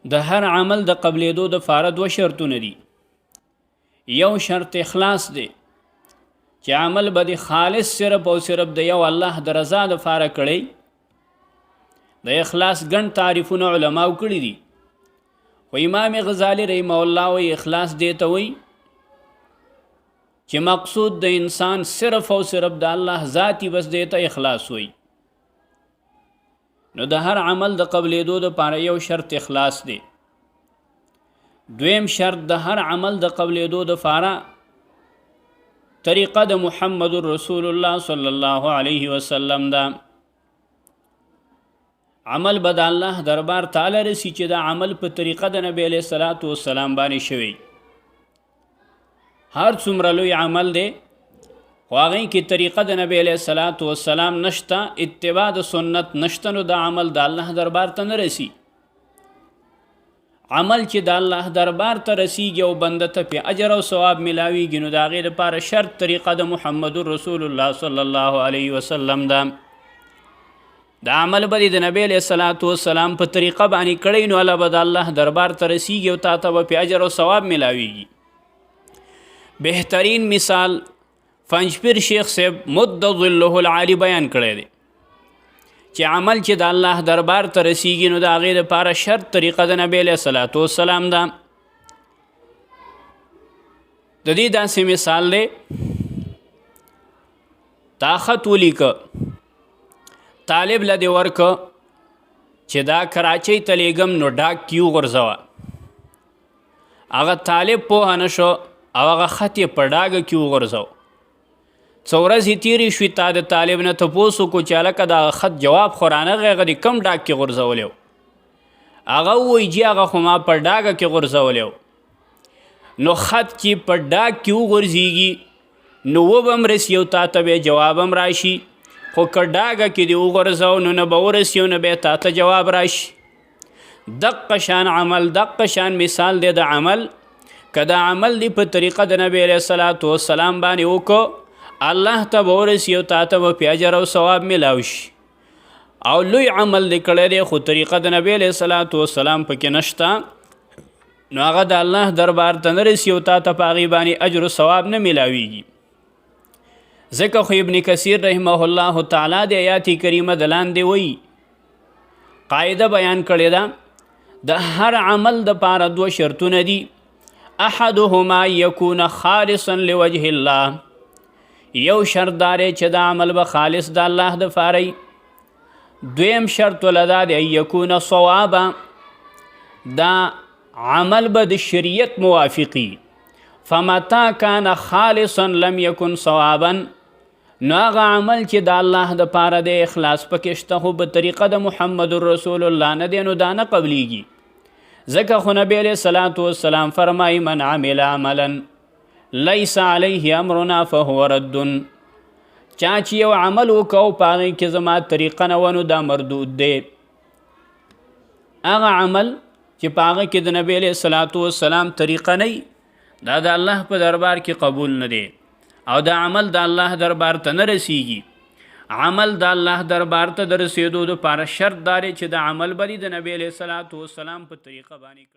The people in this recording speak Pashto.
د هر عمل د قبلېدو دپاره دوه شرطونه دي. یو شرط اخلاص دی چې عمل به د خالص صرف او صرف د یو الله د رضا دپاره کړی. د اخلاص ګڼ تعریفونه علماو کړي دي، خو امام غزالی رحمه الله وی اخلاص دی ته وی چې مقصود د انسان صرف او صرف د الله ذاتی، بس دی ته اخلاص وی. نو د هر عمل د قبلېدو دپاره یو شرط اخلاص دی. دویم شرط د هر عمل د قبلېدو دپاره طریقه د محمد رسول الله صلی الله علیه وسلم ده. عمل به د الله دربار تعالی رسی چې د عمل په طریقه د نبی علیه الصلاۃ والسلام باندې شوی. هر څومره لوی عمل دی خو هغې کې طریقه د نبی علیه الصلاۃ والسلام نشته، اتباع د سنت نشته، نو د عمل د الله دربار ته نه رسی. عمل چې د الله دربار ته رسیږي او بنده ته پې اجر او ثواب میلاویږي، نو د هغې دپاره شرط طریقه د محمد رسول الله صلی الله علیه وسلم ده. د عمل به د نبی علیه الصلاۃ والسلام په طریقه باندې کړی، نو الله به د الله دربار ته رسیږي او تا ته به پې اجر او ثواب میلاویږي. بهترین مثال پنجپیر شیخ صاحب مد ظله العالی بیان کړی دی چې عمل چې د الله دربار ته رسیږي، نو د هغې دپاره شرط طریقه د نبی علیه الصلاۃ والسلام ده. د دې داسې مثال دی، تا خط ولیکه، طالب له دې ورکه چې دا کراچۍ ته لیږم، نو ډاک کې وغورځوه. هغه طالب پوهه نه شو او هغه خط یې په ډاګه کې وغورځو. څو ورځې تېرې شوې، تا د طالب نه تپوس وکړو چې هلکه د خط جواب خو رانغی، هغه دې کم ډاګ کې غورځولی و؟ هغه ووایي جی هغه خو ما په ډاګه کې غورځولی و. نو خط چې په ډاګ کې وغورځېږي نو وبه هم رسي او تا ته بیا جواب هم راشي، خو که ډاګه کې دې وغورځو نو نه به ورسي او نه بیا تا ته جواب راشي. دقه شان عمل، دقه شان مثال دی د عمل. که دا عمل دی په طریقه د نبی علیه الصلاۃ والسلام باندې وکړو، الله ته به ورسي او تا ته به پې اجر او ثواب میلاو شي. او لوی عمل دی کړی دی خو طریقه د نبی علیه الصلاۃ والسلام پکې نشته، نو هغه د الله دربار ته نه رسي او تا ته په هغې باندې اجر او ثواب نه میلاویږي. ځکه خو ابن کثیر رحمه الله تعالی د آیات کریمه د لاندې وایي قاعده بیان کړې ده، د هر عمل دپاره دوه شرطونه دي. احدهما یکون خالصا لوجه الله، یو شرط داره چې د عمل به خالص د الله دپاره وي. دویم شرط ولدا دی یکون صوابا، دا عمل به د شریعت موافقي. فمتا کان خالصا لم یکن صوابا، نو هغه عمل چې د الله دپاره د اخلاص پکې شته خو په طریقه د محمد رسول الله نه دی، نو دا نه قبلیږي. ځکه خو نبی علیه الصلاۃ والسلام فرمایي من عمل عملا لیس علیه امرنا فهو رد، چا چې یو عمل وکړو په هغې کې زما طریقه نه وه، نو دا مردود دی. هغه عمل چې په هغه کې د نبی علیه الصلاۃ والسلام طریقه نه وي، دا د الله په دربار کې قبول نه دی او دا عمل د الله دربار ته نه رسیږي. عمل د الله دربار ته د رسېدو دپاره شرط دا دی چې د عمل به د نبی علیه الصلاۃ والسلام په طریقه باندې کړی.